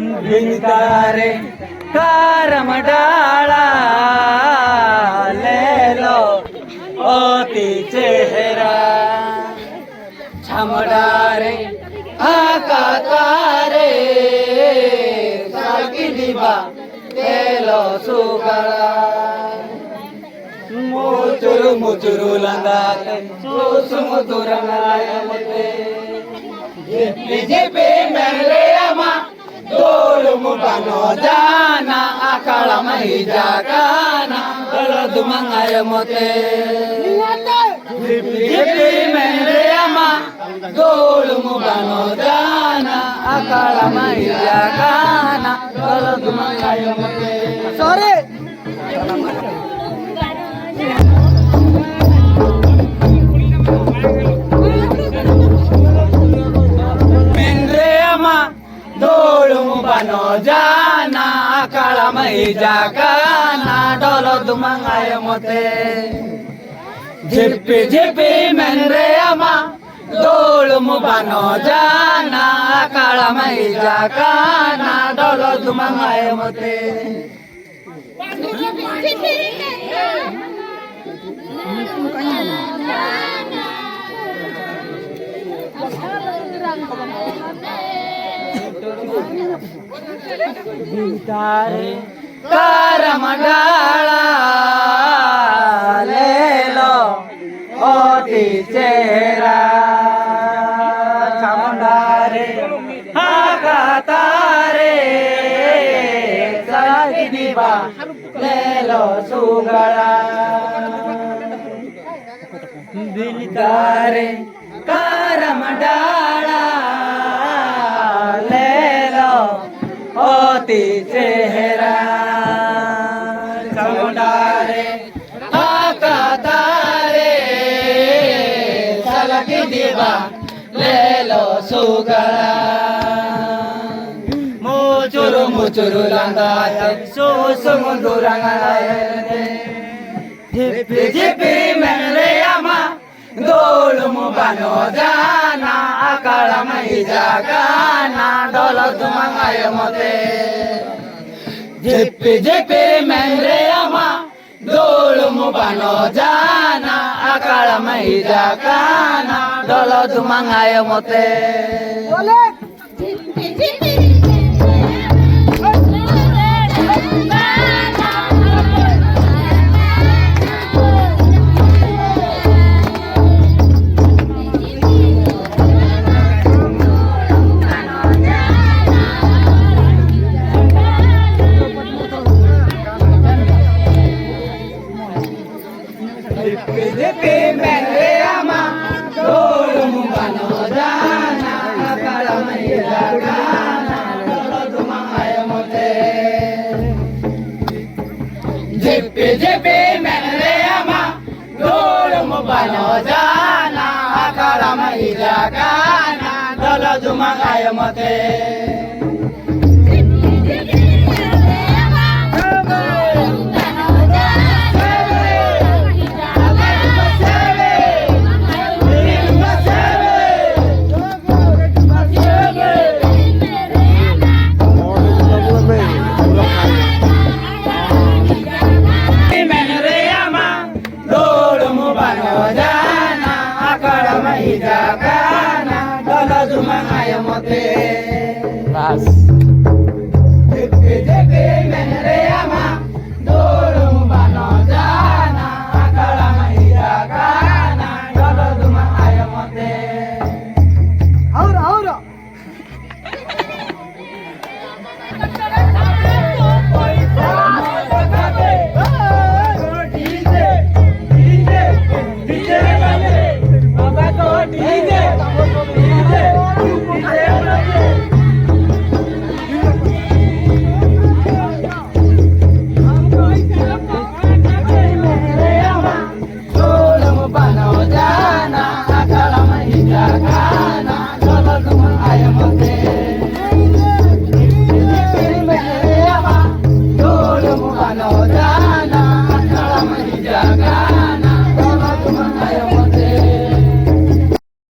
भिंगारे कारम डाला ले लो ओती चेहरा छमडारे आका तारे साकी दिबा ले लो सुगड़ा मुचुरु मुचुरु लंगाते सुसुमुतुरंगायमते जिपी जिपी मेरे अमा तोलु मुबानो जाना आकाला मही जागाना दलदु मंगायमते जिपी जिपी मेरे अमा तोलु मुबानो जाना आकाला मही जागाना दलदु मंगायमते sorry Bano jana akala mai jagana dolo dumangay mote jipi jipi menre ama dolo mo bano jana akala mai jagana dolo dumangay mote Bhingare कारम डाला ले लो ओती चेहरा छमडारे आका तारे साकी दिबा ले लो सुगड़ा भिंगारे कारम डाला ओती चेहरा छमडारे आका तारे साकी दिबा ले लो सुगड़ा मुचुरु मुचुरु लंगाते सुसुमुतुरंगायमते जिपी जिपी मेरे अमा dolo mo bano jana akala mai jagana dolo dumangaymote jipi jipi mere ama dolo mo bano jana akala mai jagana dolo dumangaymote jipi jipi jipi mere ama dolo mo bano jana akala mai jagana dolo dumangaymote jipi jipi mere ama dolo mo bano jana akala mai jagana dolo dumangaymote Jipi jipi menere